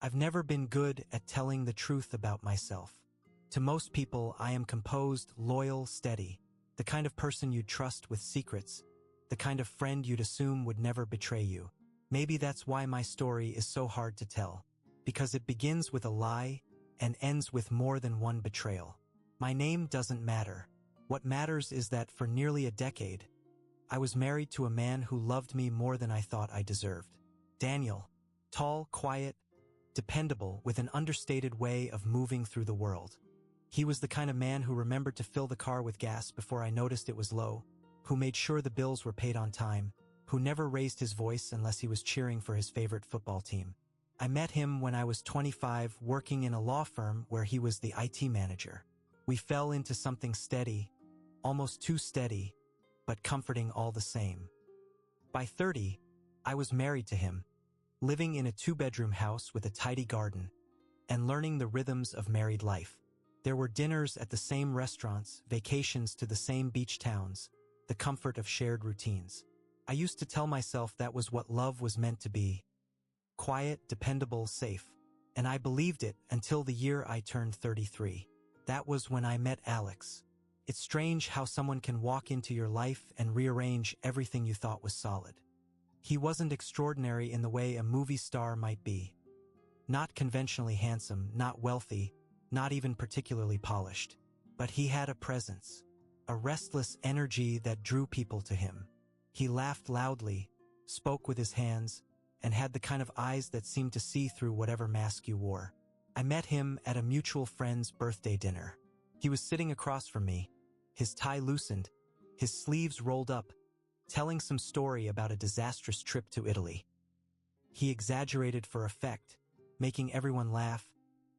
I've never been good at telling the truth about myself. To most people, I am composed, loyal, steady, the kind of person you'd trust with secrets, the kind of friend you'd assume would never betray you. Maybe that's why my story is so hard to tell, because it begins with a lie and ends with more than one betrayal. My name doesn't matter. What matters is that for nearly a decade, I was married to a man who loved me more than I thought I deserved. Daniel, tall, quiet, dependable, with an understated way of moving through the world. He was the kind of man who remembered to fill the car with gas before I noticed it was low, who made sure the bills were paid on time, who never raised his voice unless he was cheering for his favorite football team. I met him when I was 25, working in a law firm where he was the IT manager. We fell into something steady, almost too steady, but comforting all the same. By 30, I was married to him, living in a 2-bedroom house with a tidy garden, and learning the rhythms of married life. There were dinners at the same restaurants, vacations to the same beach towns, the comfort of shared routines. I used to tell myself that was what love was meant to be. Quiet, dependable, safe. And I believed it until the year I turned 33. That was when I met Alex. It's strange how someone can walk into your life and rearrange everything you thought was solid. He wasn't extraordinary in the way a movie star might be. Not conventionally handsome, not wealthy, not even particularly polished. But he had a presence, a restless energy that drew people to him. He laughed loudly, spoke with his hands, and had the kind of eyes that seemed to see through whatever mask you wore. I met him at a mutual friend's birthday dinner. He was sitting across from me, his tie loosened, his sleeves rolled up, telling some story about a disastrous trip to Italy. He exaggerated for effect, making everyone laugh,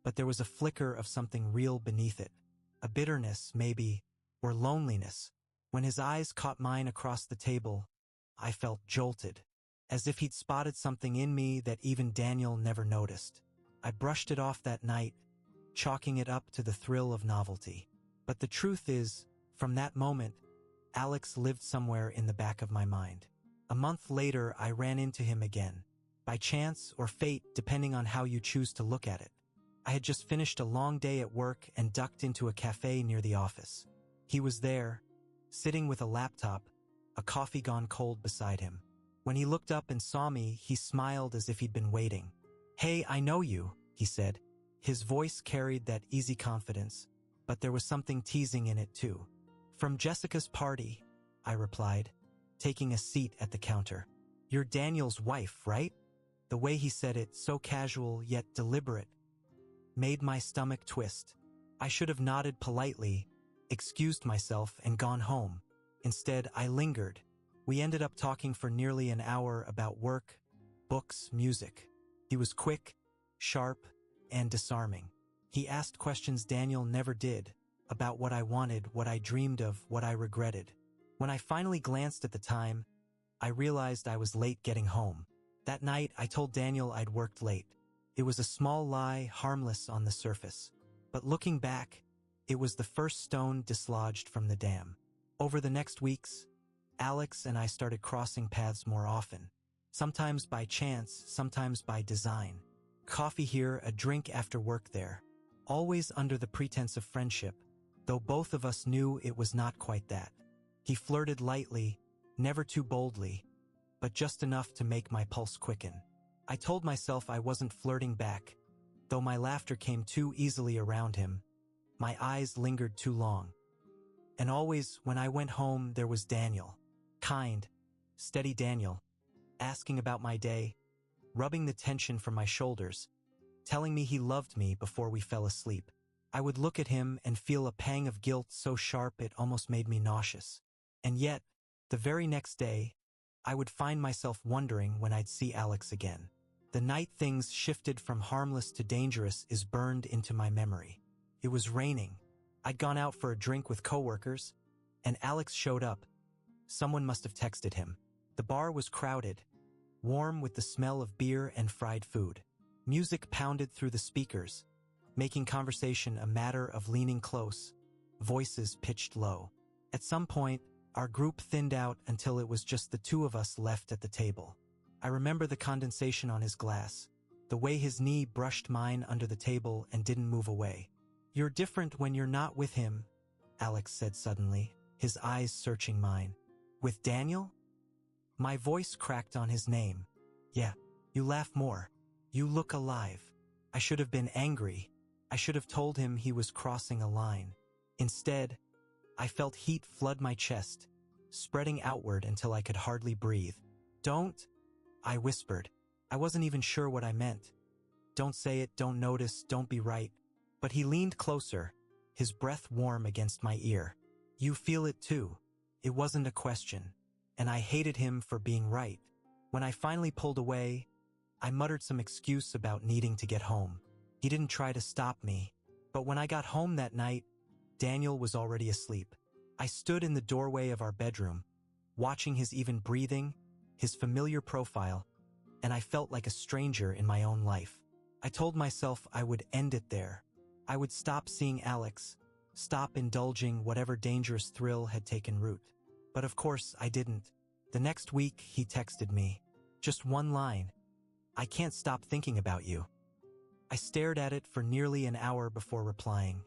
but there was a flicker of something real beneath it. A bitterness, maybe, or loneliness. When his eyes caught mine across the table, I felt jolted, as if he'd spotted something in me that even Daniel never noticed. I brushed it off that night, chalking it up to the thrill of novelty. But the truth is, from that moment, Alex lived somewhere in the back of my mind. A month later, I ran into him again. By chance or fate, depending on how you choose to look at it. I had just finished a long day at work and ducked into a cafe near the office. He was there, sitting with a laptop, a coffee gone cold beside him. When he looked up and saw me, he smiled as if he'd been waiting. "Hey, I know you," he said. His voice carried that easy confidence, but there was something teasing in it too. "From Jessica's party," I replied, taking a seat at the counter. "You're Daniel's wife, right?" The way he said it, so casual yet deliberate, made my stomach twist. I should have nodded politely, excused myself, and gone home. Instead, I lingered. We ended up talking for nearly an hour about work, books, music. He was quick, sharp, and disarming. He asked questions Daniel never did, about what I wanted, what I dreamed of, what I regretted. When I finally glanced at the time, I realized I was late getting home. That night, I told Daniel I'd worked late. It was a small lie, harmless on the surface. But looking back, it was the first stone dislodged from the dam. Over the next weeks, Alex and I started crossing paths more often. Sometimes by chance, sometimes by design. Coffee here, a drink after work there. Always under the pretense of friendship, though both of us knew it was not quite that. He flirted lightly, never too boldly, but just enough to make my pulse quicken. I told myself I wasn't flirting back, though my laughter came too easily around him. My eyes lingered too long. And always, when I went home, there was Daniel. Kind, steady Daniel, asking about my day, rubbing the tension from my shoulders, telling me he loved me before we fell asleep. I would look at him and feel a pang of guilt so sharp it almost made me nauseous. And yet, the very next day, I would find myself wondering when I'd see Alex again. The night things shifted from harmless to dangerous is burned into my memory. It was raining. I'd gone out for a drink with coworkers, and Alex showed up. Someone must have texted him. The bar was crowded, warm with the smell of beer and fried food. Music pounded through the speakers, making conversation a matter of leaning close, voices pitched low. At some point, our group thinned out until it was just the two of us left at the table. I remember the condensation on his glass, the way his knee brushed mine under the table and didn't move away. "You're different when you're not with him," Alex said suddenly, his eyes searching mine. "With Daniel?" My voice cracked on his name. "Yeah, you laugh more. You look alive." I should have been angry. I should have told him he was crossing a line. Instead, I felt heat flood my chest, spreading outward until I could hardly breathe. "Don't," I whispered. I wasn't even sure what I meant. "Don't say it, don't notice, don't be right." But he leaned closer, his breath warm against my ear. "You feel it too." It wasn't a question, and I hated him for being right. When I finally pulled away, I muttered some excuse about needing to get home. He didn't try to stop me, but when I got home that night, Daniel was already asleep. I stood in the doorway of our bedroom, watching his even breathing, his familiar profile, and I felt like a stranger in my own life. I told myself I would end it there. I would stop seeing Alex, stop indulging whatever dangerous thrill had taken root. But of course I didn't. The next week he texted me. Just one line. "I can't stop thinking about you." I stared at it for nearly an hour before replying.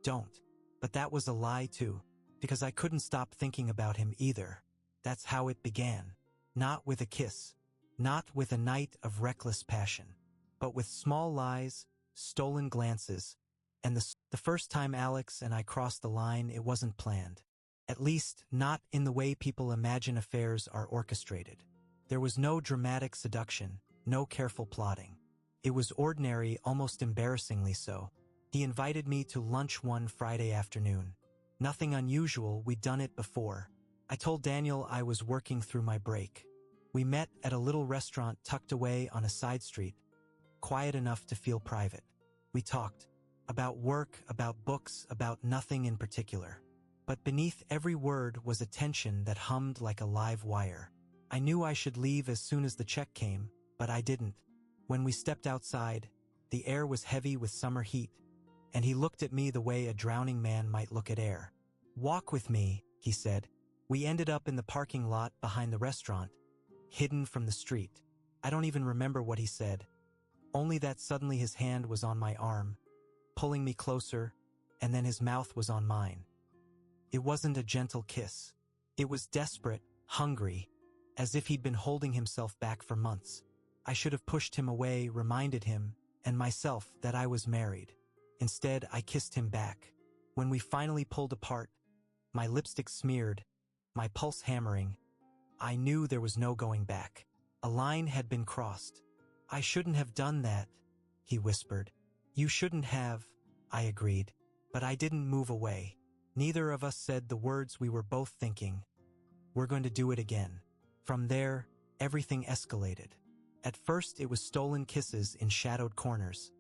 "Don't." But that was a lie too, because I couldn't stop thinking about him either. That's how it began. Not with a kiss. Not with a night of reckless passion. But with small lies, stolen glances, and the first time Alex and I crossed the line, it wasn't planned. At least, not in the way people imagine affairs are orchestrated. There was no dramatic seduction, no careful plotting. It was ordinary, almost embarrassingly so. He invited me to lunch one Friday afternoon. Nothing unusual, we'd done it before. I told Daniel I was working through my break. We met at a little restaurant tucked away on a side street, quiet enough to feel private. We talked about work, about books, about nothing in particular. But beneath every word was a tension that hummed like a live wire. I knew I should leave as soon as the check came, but I didn't. When we stepped outside, the air was heavy with summer heat, and he looked at me the way a drowning man might look at air. "Walk with me," he said. We ended up in the parking lot behind the restaurant, hidden from the street. I don't even remember what he said, only that suddenly his hand was on my arm, pulling me closer, and then his mouth was on mine. It wasn't a gentle kiss. It was desperate, hungry, as if he'd been holding himself back for months. I should have pushed him away, reminded him, and myself, that I was married. Instead, I kissed him back. When we finally pulled apart, my lipstick smeared, my pulse hammering, I knew there was no going back. A line had been crossed. "I shouldn't have done that," he whispered. "You shouldn't have," I agreed. But I didn't move away. Neither of us said the words we were both thinking. "We're going to do it again." From there, everything escalated. At first, it was stolen kisses in shadowed corners,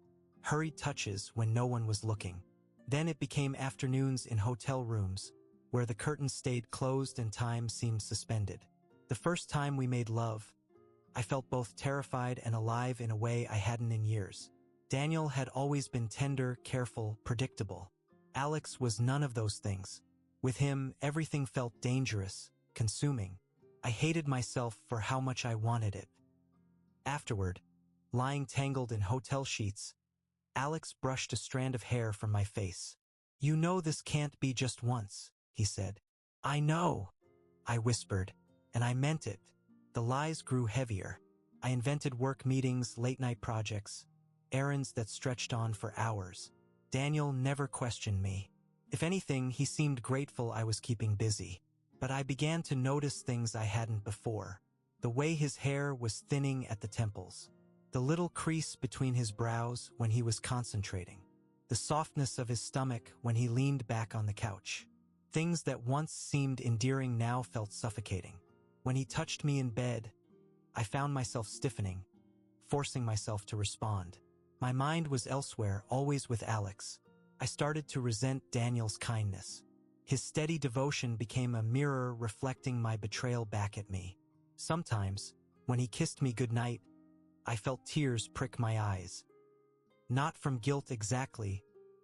hurried touches when no one was looking. Then it became afternoons in hotel rooms, where the curtains stayed closed and time seemed suspended. The first time we made love, I felt both terrified and alive in a way I hadn't in years. Daniel had always been tender, careful, predictable. Alex was none of those things. With him, everything felt dangerous, consuming. I hated myself for how much I wanted it. Afterward, lying tangled in hotel sheets, Alex brushed a strand of hair from my face. "You know this can't be just once," he said. "I know," I whispered, and I meant it. The lies grew heavier. I invented work meetings, late-night projects, errands that stretched on for hours. Daniel never questioned me. If anything, he seemed grateful I was keeping busy. But I began to notice things I hadn't before. The way his hair was thinning at the temples. The little crease between his brows when he was concentrating. The softness of his stomach when he leaned back on the couch. Things that once seemed endearing now felt suffocating. When he touched me in bed, I found myself stiffening, forcing myself to respond. My mind was elsewhere, always with Alex. I started to resent Daniel's kindness. His steady devotion became a mirror reflecting my betrayal back at me. Sometimes, when he kissed me goodnight, I felt tears prick my eyes. Not from guilt exactly,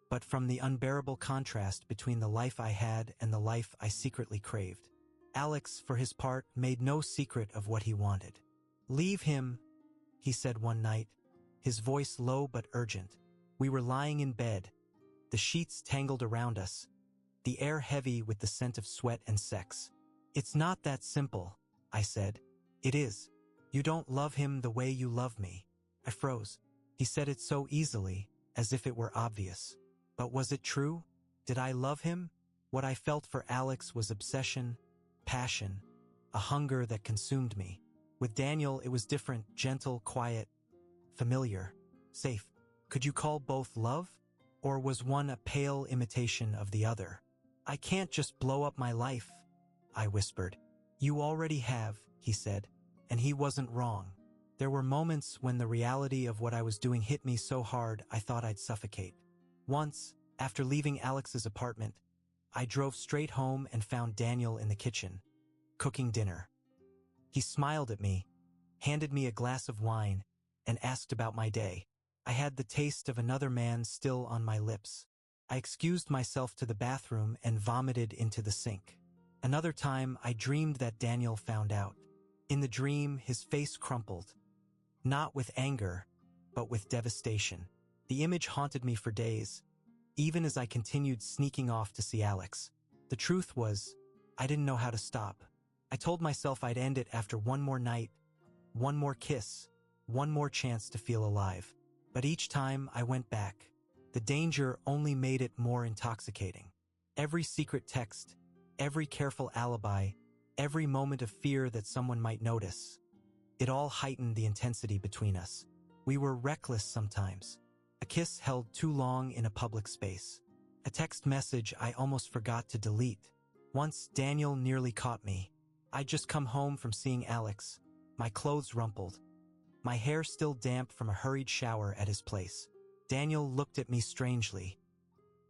but from the unbearable contrast between the life I had and the life I secretly craved. Alex, for his part, made no secret of what he wanted. "Leave him," he said one night, his voice low but urgent. We were lying in bed, the sheets tangled around us, the air heavy with the scent of sweat and sex. "It's not that simple," I said. "It is. You don't love him the way you love me." I froze. He said it so easily, as if it were obvious. But was it true? Did I love him? What I felt for Alex was obsession, passion, a hunger that consumed me. With Daniel, it was different, gentle, quiet, familiar, safe. Could you call both love? Or was one a pale imitation of the other? "I can't just blow up my life," I whispered. "You already have," he said, and he wasn't wrong. There were moments when the reality of what I was doing hit me so hard I thought I'd suffocate. Once, after leaving Alex's apartment, I drove straight home and found Daniel in the kitchen, cooking dinner. He smiled at me, handed me a glass of wine, and asked about my day. I had the taste of another man still on my lips. I excused myself to the bathroom and vomited into the sink. Another time, I dreamed that Daniel found out. In the dream, his face crumpled. Not with anger, but with devastation. The image haunted me for days, even as I continued sneaking off to see Alex. The truth was, I didn't know how to stop. I told myself I'd end it after one more night, one more kiss, one more chance to feel alive. But each time I went back, the danger only made it more intoxicating. Every secret text, every careful alibi, every moment of fear that someone might notice. It all heightened the intensity between us. We were reckless sometimes. A kiss held too long in a public space. A text message I almost forgot to delete. Once Daniel nearly caught me. I'd just come home from seeing Alex, my clothes rumpled, my hair still damp from a hurried shower at his place. Daniel looked at me strangely.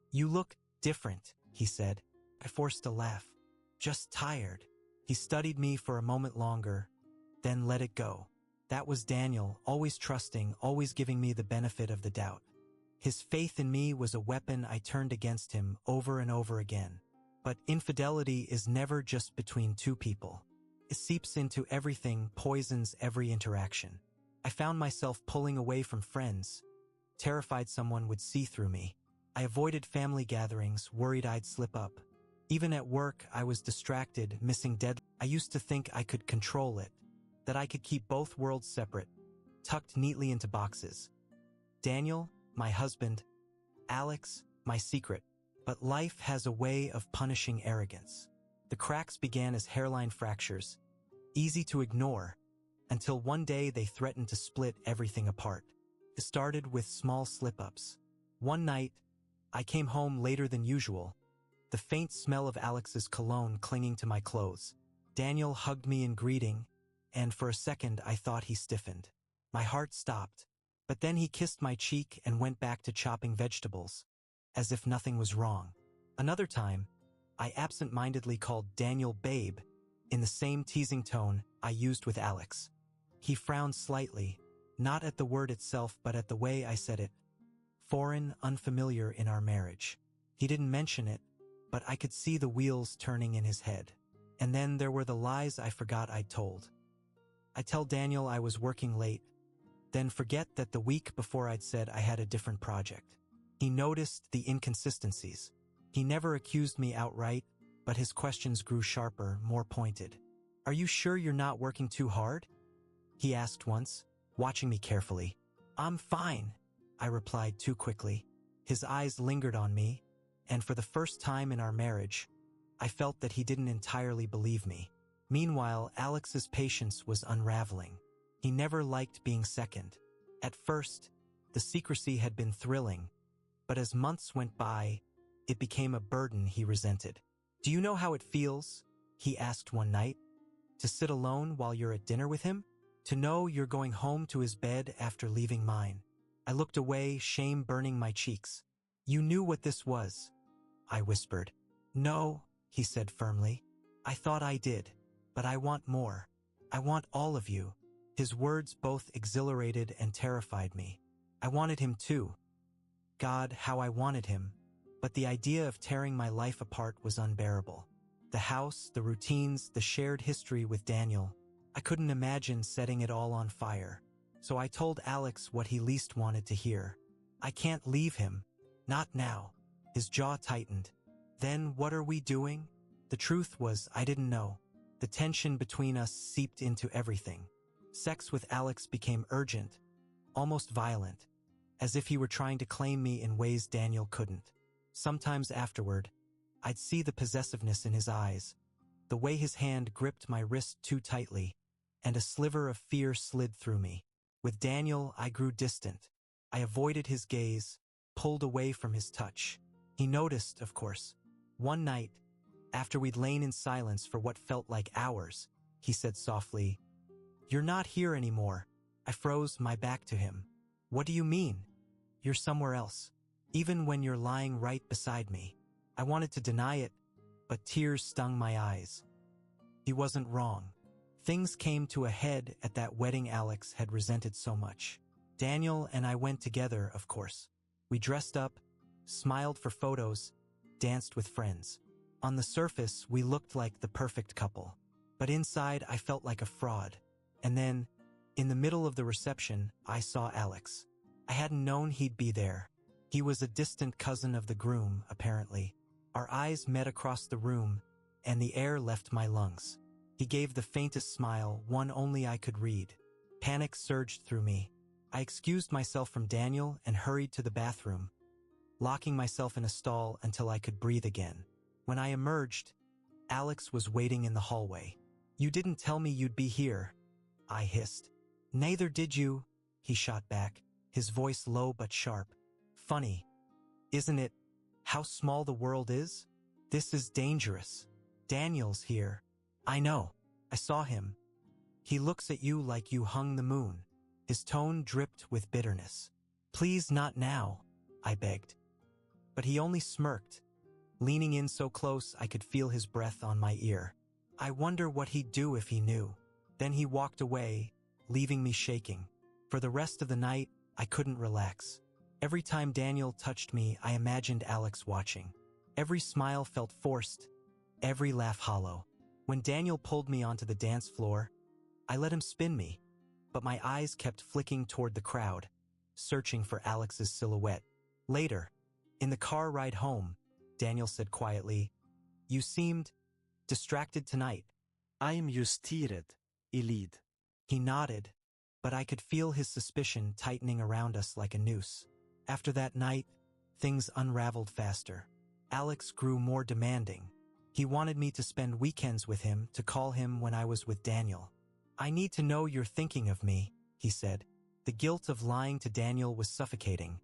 "You look different," he said. I forced a laugh. "Just tired." He studied me for a moment longer, then let it go. That was Daniel, always trusting, always giving me the benefit of the doubt. His faith in me was a weapon I turned against him over and over again. But infidelity is never just between two people. It seeps into everything, poisons every interaction. I found myself pulling away from friends, terrified someone would see through me. I avoided family gatherings, worried I'd slip up. Even at work, I was distracted, missing deadlines. I used to think I could control it, that I could keep both worlds separate, tucked neatly into boxes. Daniel, my husband. Alex, my secret. But life has a way of punishing arrogance. The cracks began as hairline fractures, easy to ignore, until one day they threatened to split everything apart. It started with small slip-ups. One night, I came home later than usual, the faint smell of Alex's cologne clinging to my clothes. Daniel hugged me in greeting, and for a second I thought he stiffened. My heart stopped, but then he kissed my cheek and went back to chopping vegetables, as if nothing was wrong. Another time, I absent-mindedly called Daniel babe, in the same teasing tone I used with Alex. He frowned slightly, not at the word itself but at the way I said it. Foreign, unfamiliar in our marriage. He didn't mention it, but I could see the wheels turning in his head. And then there were the lies I forgot I'd told. I'd tell Daniel I was working late, then forget that the week before I'd said I had a different project. He noticed the inconsistencies. He never accused me outright, but his questions grew sharper, more pointed. "Are you sure you're not working too hard?" he asked once, watching me carefully. "I'm fine," I replied too quickly. His eyes lingered on me, and for the first time in our marriage, I felt that he didn't entirely believe me. Meanwhile, Alex's patience was unraveling. He never liked being second. At first, the secrecy had been thrilling, but as months went by, it became a burden he resented. "Do you know how it feels?" he asked one night. "To sit alone while you're at dinner with him? To know you're going home to his bed after leaving mine?" I looked away, shame burning my cheeks. "You knew what this was," I whispered. "No," he said firmly. "I thought I did, but I want more. I want all of you." His words both exhilarated and terrified me. I wanted him too. God, how I wanted him. But the idea of tearing my life apart was unbearable. The house, the routines, the shared history with Daniel. I couldn't imagine setting it all on fire. So I told Alex what he least wanted to hear. I can't leave him. Not now. His jaw tightened. Then what are we doing? The truth was, I didn't know. The tension between us seeped into everything. Sex with Alex became urgent, almost violent, as if he were trying to claim me in ways Daniel couldn't. Sometimes afterward, I'd see the possessiveness in his eyes, the way his hand gripped my wrist too tightly, and a sliver of fear slid through me. With Daniel, I grew distant. I avoided his gaze, pulled away from his touch. He noticed, of course. One night, after we'd lain in silence for what felt like hours, he said softly, "You're not here anymore." I froze, my back to him. "What do you mean? You're somewhere else, even when you're lying right beside me." I wanted to deny it, but tears stung my eyes. He wasn't wrong. Things came to a head at that wedding Alex had resented so much. Daniel and I went together, of course. We dressed up, smiled for photos, danced with friends. On the surface, we looked like the perfect couple. But inside, I felt like a fraud. And then, in the middle of the reception, I saw Alex. I hadn't known he'd be there. He was a distant cousin of the groom, apparently. Our eyes met across the room, and the air left my lungs. He gave the faintest smile, one only I could read. Panic surged through me. I excused myself from Daniel and hurried to the bathroom, locking myself in a stall until I could breathe again. When I emerged, Alex was waiting in the hallway. "You didn't tell me you'd be here," I hissed. "Neither did you," he shot back, his voice low but sharp. "Funny, isn't it, how small the world is? This is dangerous. Daniel's here." "I know. I saw him. He looks at you like you hung the moon." His tone dripped with bitterness. "Please, not now," I begged. But he only smirked, leaning in so close I could feel his breath on my ear. I wonder what he'd do if he knew. Then he walked away, leaving me shaking. For the rest of the night, I couldn't relax. Every time Daniel touched me, I imagined Alex watching. Every smile felt forced, every laugh hollow. When Daniel pulled me onto the dance floor, I let him spin me, but my eyes kept flicking toward the crowd, searching for Alex's silhouette. Later, in the car ride home, Daniel said quietly, "You seemed distracted tonight." I am justired, Elid. He nodded, but I could feel his suspicion tightening around us like a noose. After that night, things unraveled faster. Alex grew more demanding. He wanted me to spend weekends with him, to call him when I was with Daniel. "I need to know you're thinking of me," he said. The guilt of lying to Daniel was suffocating,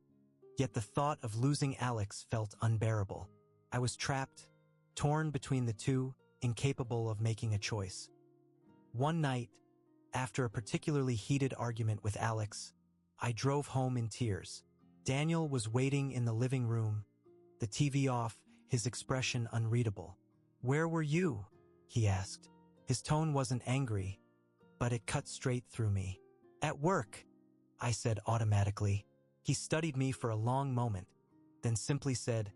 yet the thought of losing Alex felt unbearable. I was trapped, torn between the two, incapable of making a choice. One night, after a particularly heated argument with Alex, I drove home in tears. Daniel was waiting in the living room, the TV off, his expression unreadable. "Where were you?" he asked. His tone wasn't angry, but it cut straight through me. "At work," I said automatically. He studied me for a long moment, then simply said,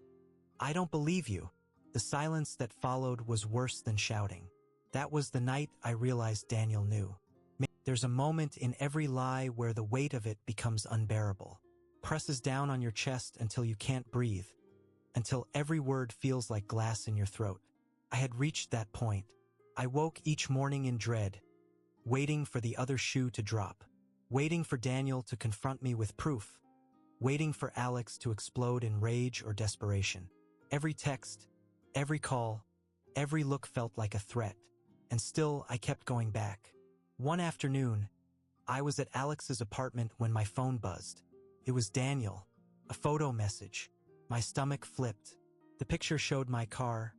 "I don't believe you." The silence that followed was worse than shouting. That was the night I realized Daniel knew. There's a moment in every lie where the weight of it becomes unbearable. Presses down on your chest until you can't breathe, until every word feels like glass in your throat. I had reached that point. I woke each morning in dread, waiting for the other shoe to drop, waiting for Daniel to confront me with proof, waiting for Alex to explode in rage or desperation. Every text, every call, every look felt like a threat, and still I kept going back. One afternoon, I was at Alex's apartment when my phone buzzed. It was Daniel, a photo message. My stomach flipped. The picture showed my car,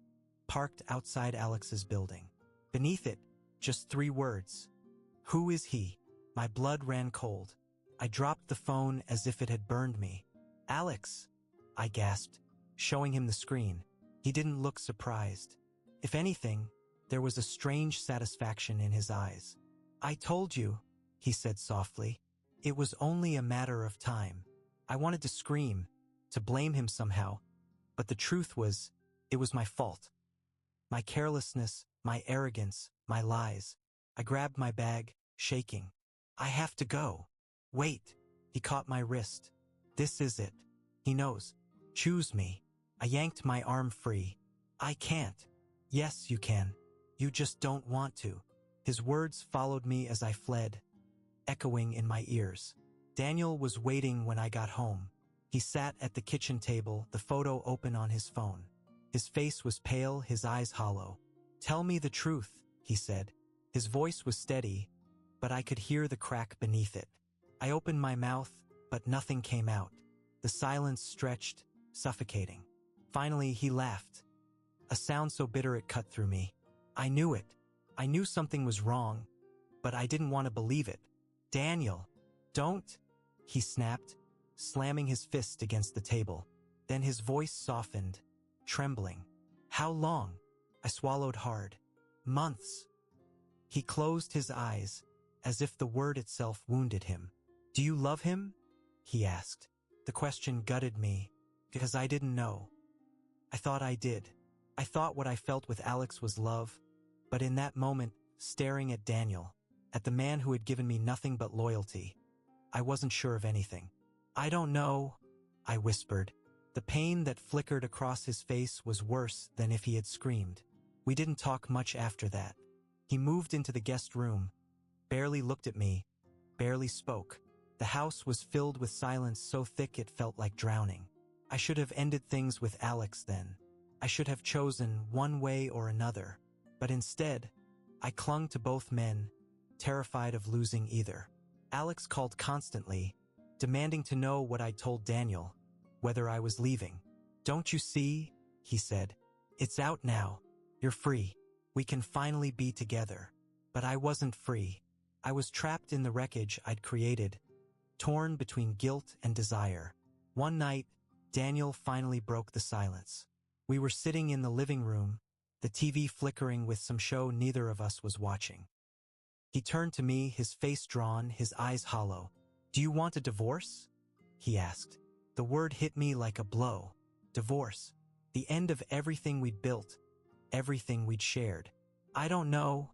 parked outside Alex's building. Beneath it, just 3 words. "Who is he?" My blood ran cold. I dropped the phone as if it had burned me. "Alex," I gasped, showing him the screen. He didn't look surprised. If anything, there was a strange satisfaction in his eyes. "I told you," he said softly. It was only a matter of time. I wanted to scream, to blame him somehow, but the truth was, it was my fault. My carelessness, my arrogance, my lies. I grabbed my bag, shaking. "I have to go." Wait, he caught my wrist. This is it. He knows. Choose me. I yanked my arm free. I can't. Yes, you can. You just don't want to. His words followed me as I fled, echoing in my ears. Daniel was waiting when I got home. He sat at the kitchen table, the photo open on his phone. His face was pale, his eyes hollow. Tell me the truth, he said. His voice was steady, but I could hear the crack beneath it. I opened my mouth, but nothing came out. The silence stretched, suffocating. Finally, he laughed. A sound so bitter it cut through me. I knew it. I knew something was wrong, but I didn't want to believe it. Daniel, don't, he snapped, slamming his fist against the table. Then his voice softened, trembling. How long? I swallowed hard. Months. He closed his eyes, as if the word itself wounded him. Do you love him? He asked. The question gutted me, because I didn't know. I thought I did. I thought what I felt with Alex was love, but in that moment, staring at Daniel, at the man who had given me nothing but loyalty, I wasn't sure of anything. I don't know, I whispered. The pain that flickered across his face was worse than if he had screamed. We didn't talk much after that. He moved into the guest room, barely looked at me, barely spoke. The house was filled with silence so thick it felt like drowning. I should have ended things with Alex then. I should have chosen one way or another. But instead, I clung to both men, terrified of losing either. Alex called constantly, demanding to know what I'd told Daniel, whether I was leaving. Don't you see? He said. It's out now. You're free. We can finally be together. But I wasn't free. I was trapped in the wreckage I'd created, torn between guilt and desire. One night, Daniel finally broke the silence. We were sitting in the living room, the TV flickering with some show neither of us was watching. He turned to me, his face drawn, his eyes hollow. Do you want a divorce? He asked. The word hit me like a blow. Divorce. The end of everything we'd built, everything we'd shared. I don't know,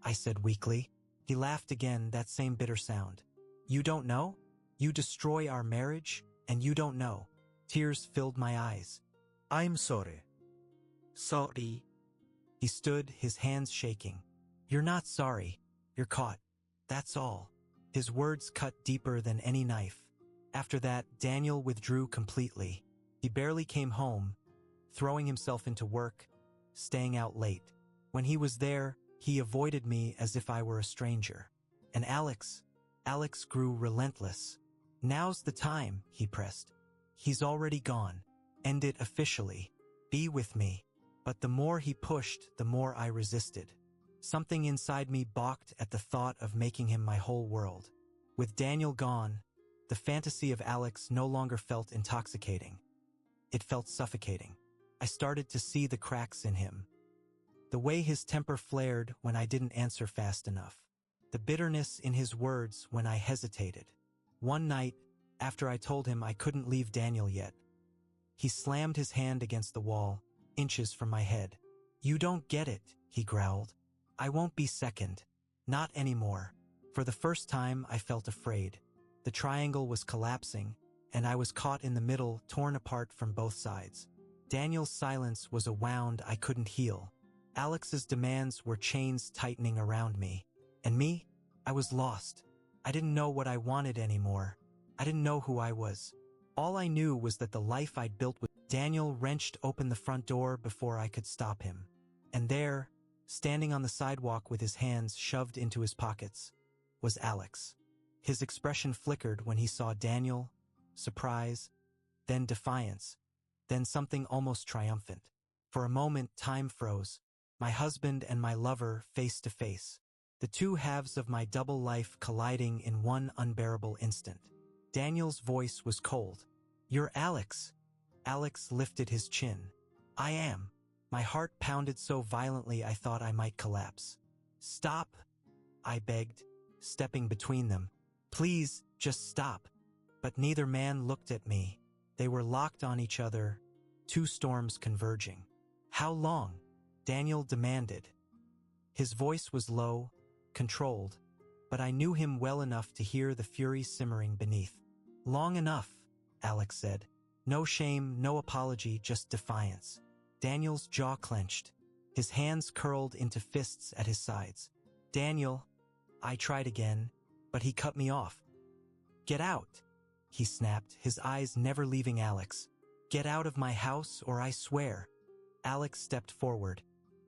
I said weakly. He laughed again, that same bitter sound. You don't know? You destroy our marriage, and you don't know. Tears filled my eyes. I'm sorry. Sorry. He stood, his hands shaking. You're not sorry. You're caught. That's all. His words cut deeper than any knife. After that, Daniel withdrew completely. He barely came home, throwing himself into work, staying out late. When he was there, he avoided me as if I were a stranger. And Alex grew relentless. Now's the time, he pressed. He's already gone. End it officially. Be with me. But the more he pushed, the more I resisted. Something inside me balked at the thought of making him my whole world. With Daniel gone, the fantasy of Alex no longer felt intoxicating. It felt suffocating. I started to see the cracks in him. The way his temper flared when I didn't answer fast enough. The bitterness in his words when I hesitated. One night, after I told him I couldn't leave Daniel yet, he slammed his hand against the wall, inches from my head. You don't get it, he growled. I won't be second. Not anymore. For the first time, I felt afraid. The triangle was collapsing, and I was caught in the middle, torn apart from both sides. Daniel's silence was a wound I couldn't heal. Alex's demands were chains tightening around me. And me? I was lost. I didn't know what I wanted anymore. I didn't know who I was. All I knew was that the life I'd built with Daniel wrenched open the front door before I could stop him. And there, standing on the sidewalk with his hands shoved into his pockets, was Alex. His expression flickered when he saw Daniel, surprise, then defiance, then something almost triumphant. For a moment, time froze. My husband and my lover face to face. The two halves of my double life colliding in one unbearable instant. Daniel's voice was cold. You're Alex. Alex lifted his chin. I am. My heart pounded so violently I thought I might collapse. Stop, I begged, stepping between them. Please, just stop. But neither man looked at me. They were locked on each other, two storms converging. How long? Daniel demanded. His voice was low, controlled, but I knew him well enough to hear the fury simmering beneath. "Long enough," Alex said. No shame, no apology, just defiance. Daniel's jaw clenched. His hands curled into fists at his sides. "Daniel," I tried again, but he cut me off. "Get out," he snapped, his eyes never leaving Alex. "Get out of my house or I swear." Alex stepped forward.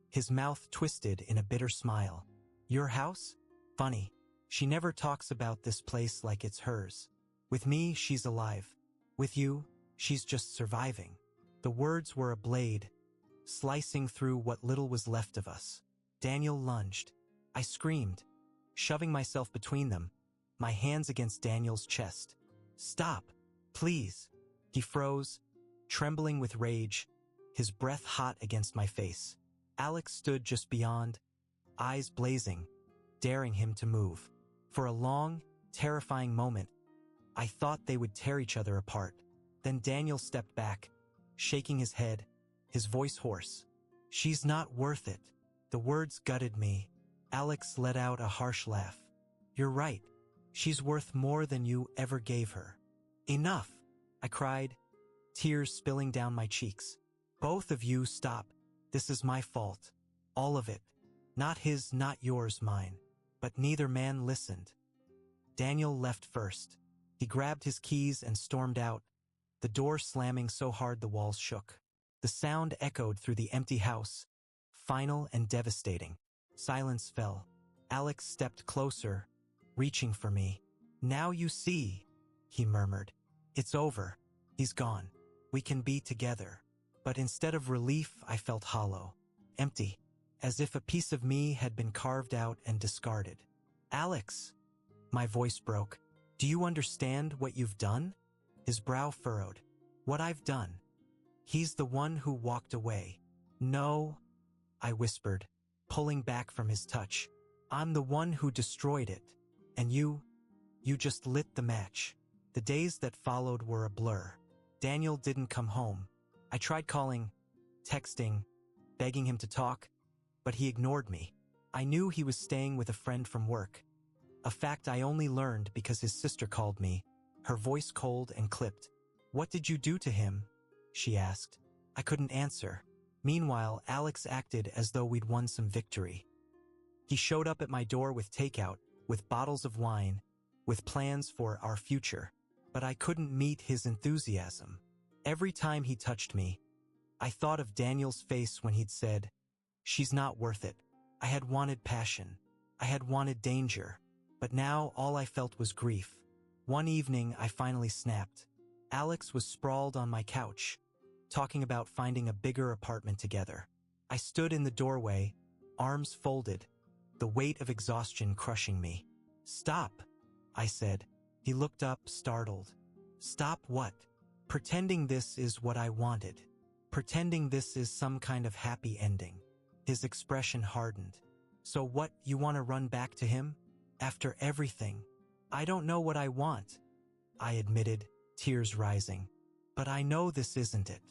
His mouth twisted in a bitter smile. "Your house? Funny. She never talks about this place like it's hers. With me, she's alive. With you, she's just surviving." The words were a blade, slicing through what little was left of us. Daniel lunged. I screamed, shoving myself between them, my hands against Daniel's chest. "Stop, please." He froze, trembling with rage, his breath hot against my face. Alex stood just beyond, eyes blazing, daring him to move. For a long, terrifying moment, I thought they would tear each other apart. Then Daniel stepped back, shaking his head, his voice hoarse. "She's not worth it." The words gutted me. Alex let out a harsh laugh. "You're right. She's worth more than you ever gave her." "Enough," I cried, tears spilling down my cheeks. "Both of you stop. This is my fault. All of it. Not his, not yours, mine." But neither man listened. Daniel left first. He grabbed his keys and stormed out, the door slamming so hard the walls shook. The sound echoed through the empty house, final and devastating. Silence fell. Alex stepped closer, reaching for me. "Now you see," he murmured. "It's over. He's gone. We can be together." But instead of relief, I felt hollow, empty, as if a piece of me had been carved out and discarded. "Alex," my voice broke, "do you understand what you've done?" His brow furrowed. "What I've done?" "He's the one who walked away." "No," I whispered, pulling back from his touch. "I'm the one who destroyed it. And you just lit the match." The days that followed were a blur. Daniel didn't come home. I tried calling, texting, begging him to talk, but he ignored me. I knew he was staying with a friend from work, a fact I only learned because his sister called me, her voice cold and clipped. "What did you do to him?" she asked. I couldn't answer. Meanwhile, Alex acted as though we'd won some victory. He showed up at my door with takeout, with bottles of wine, with plans for our future. But I couldn't meet his enthusiasm. Every time he touched me, I thought of Daniel's face when he'd said, "She's not worth it." I had wanted passion. I had wanted danger. But now all I felt was grief. One evening, I finally snapped. Alex was sprawled on my couch, talking about finding a bigger apartment together. I stood in the doorway, arms folded, the weight of exhaustion crushing me. "Stop," I said. He looked up, startled. "Stop what?" "Pretending this is what I wanted. Pretending this is some kind of happy ending." His expression hardened. "So what, you want to run back to him? After everything?" "I don't know what I want," I admitted, tears rising. "But I know this isn't it.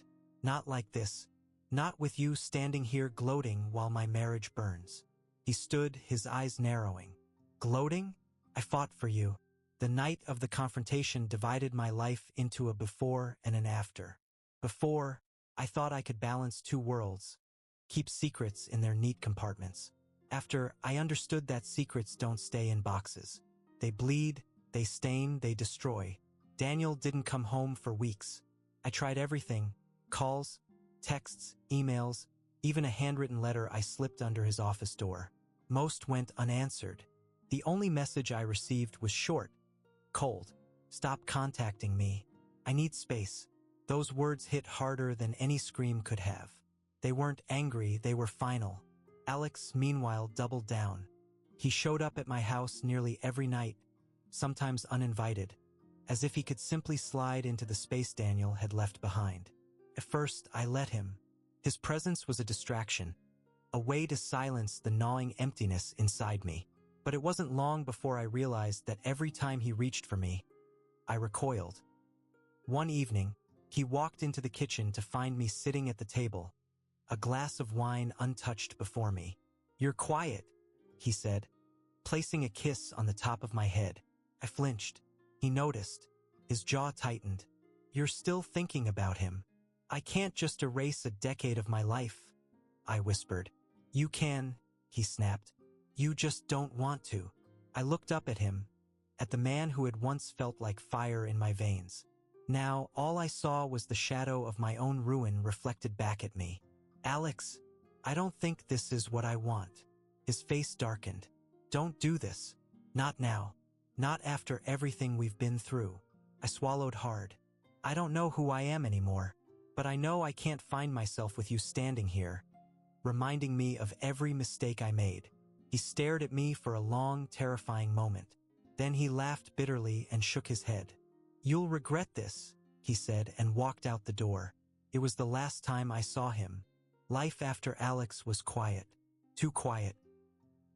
Not like this. Not with you standing here gloating while my marriage burns." He stood, his eyes narrowing. "Gloating? I fought for you. The night of the confrontation divided my life into a before and an after. Before, I thought I could balance two worlds, keep secrets in their neat compartments. After, I understood that secrets don't stay in boxes. They bleed, they stain, they destroy. Daniel didn't come home for weeks. I tried everything, calls, texts, emails, even a handwritten letter I slipped under his office door. Most went unanswered. The only message I received was short, cold. "Stop contacting me. I need space." Those words hit harder than any scream could have. They weren't angry, they were final. Alex, meanwhile, doubled down. He showed up at my house nearly every night, sometimes uninvited, as if he could simply slide into the space Daniel had left behind. At first, I let him. His presence was a distraction, a way to silence the gnawing emptiness inside me. But it wasn't long before I realized that every time he reached for me, I recoiled. One evening, he walked into the kitchen to find me sitting at the table, a glass of wine untouched before me. "You're quiet," he said. placing a kiss on the top of my head. I flinched. He noticed. His jaw tightened. "You're still thinking about him. I can't just erase a decade of my life," I whispered. "You can," he snapped. "You just don't want to." I looked up at him, at the man who had once felt like fire in my veins. Now, all I saw was the shadow of my own ruin reflected back at me. "Alex, I don't think this is what I want." His face darkened. "Don't do this. Not now. Not after everything we've been through." I swallowed hard. "I don't know who I am anymore, but I know I can't find myself with you standing here, reminding me of every mistake I made." He stared at me for a long, terrifying moment. Then he laughed bitterly and shook his head. "You'll regret this," he said, and walked out the door. It was the last time I saw him. Life after Alex was quiet. Too quiet.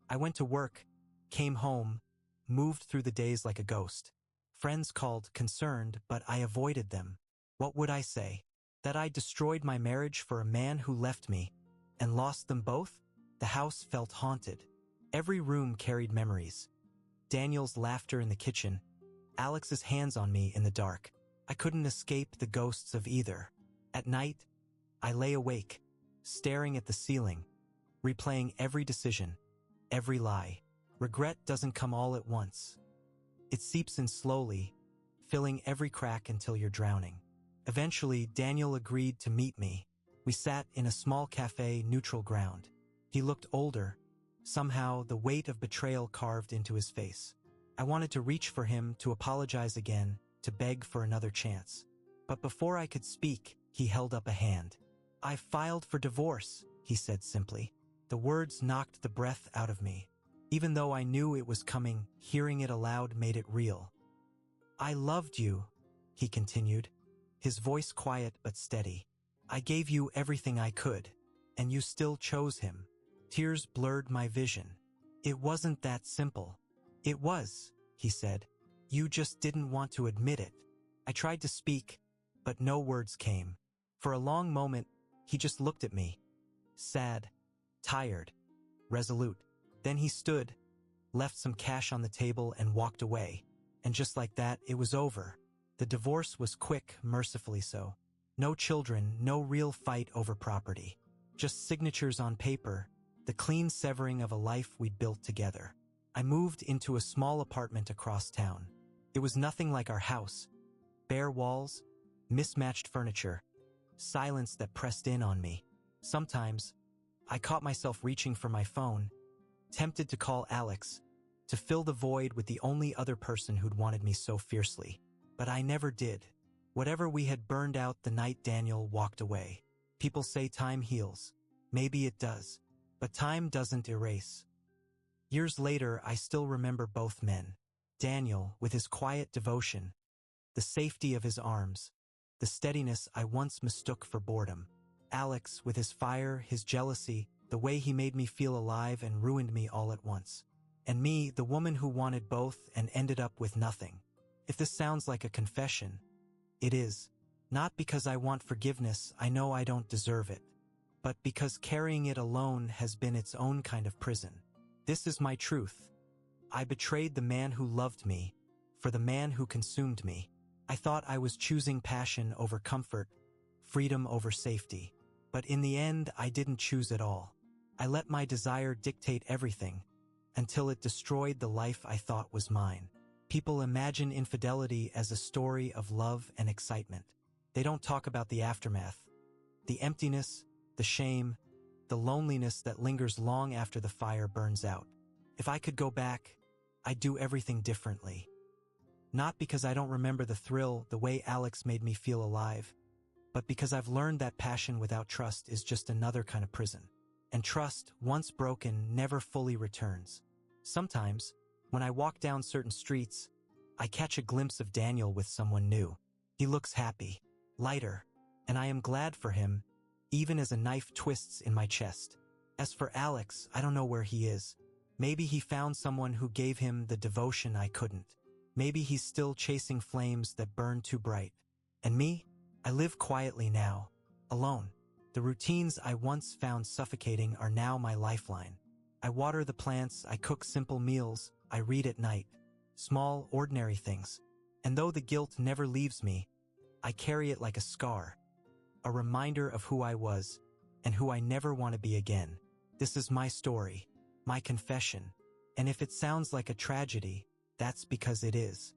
I went to work, came home, moved through the days like a ghost. Friends called, concerned, but I avoided them. What would I say? That I destroyed my marriage for a man who left me, and lost them both? The house felt haunted. Every room carried memories. Daniel's laughter in the kitchen, Alex's hands on me in the dark. I couldn't escape the ghosts of either. At night, I lay awake, staring at the ceiling, replaying every decision, every lie. Regret doesn't come all at once. It seeps in slowly, filling every crack until you're drowning. Eventually, Daniel agreed to meet me. We sat in a small cafe, neutral ground. He looked older, somehow the weight of betrayal carved into his face. I wanted to reach for him, to apologize again, to beg for another chance. But before I could speak, he held up a hand. "I filed for divorce," he said simply. The words knocked the breath out of me. Even though I knew it was coming, hearing it aloud made it real. "I loved you," he continued, his voice quiet but steady. "I gave you everything I could, and you still chose him." Tears blurred my vision. "It wasn't that simple." "It was," he said. "You just didn't want to admit it." I tried to speak, but no words came. For a long moment, he just looked at me. Sad, tired, resolute. Then he stood, left some cash on the table and walked away. And just like that, it was over. The divorce was quick, mercifully so. No children, no real fight over property. Just signatures on paper, the clean severing of a life we'd built together. I moved into a small apartment across town. It was nothing like our house. Bare walls, mismatched furniture, silence that pressed in on me. Sometimes, I caught myself reaching for my phone, tempted to call Alex, to fill the void with the only other person who'd wanted me so fiercely. But I never did. Whatever we had burned out the night Daniel walked away. People say time heals. Maybe it does. But time doesn't erase. Years later, I still remember both men. Daniel, with his quiet devotion, the safety of his arms, the steadiness I once mistook for boredom. Alex, with his fire, his jealousy, the way he made me feel alive and ruined me all at once. And me, the woman who wanted both and ended up with nothing. If this sounds like a confession, it is. Not because I want forgiveness, I know I don't deserve it, but because carrying it alone has been its own kind of prison. This is my truth. I betrayed the man who loved me, for the man who consumed me. I thought I was choosing passion over comfort, freedom over safety. But in the end, I didn't choose at all. I let my desire dictate everything, until it destroyed the life I thought was mine. People imagine infidelity as a story of love and excitement. They don't talk about the aftermath, the emptiness, the shame, the loneliness that lingers long after the fire burns out. If I could go back, I'd do everything differently. Not because I don't remember the thrill, the way Alex made me feel alive, but because I've learned that passion without trust is just another kind of prison. And trust, once broken, never fully returns. Sometimes, when I walk down certain streets, I catch a glimpse of Daniel with someone new. He looks happy, lighter, and I am glad for him, even as a knife twists in my chest. As for Alex, I don't know where he is. Maybe he found someone who gave him the devotion I couldn't. Maybe he's still chasing flames that burn too bright. And me? I live quietly now, alone. The routines I once found suffocating are now my lifeline. I water the plants, I cook simple meals, I read at night. Small, ordinary things. And though the guilt never leaves me, I carry it like a scar. A reminder of who I was, and who I never want to be again. This is my story, my confession. And if it sounds like a tragedy, that's because it is.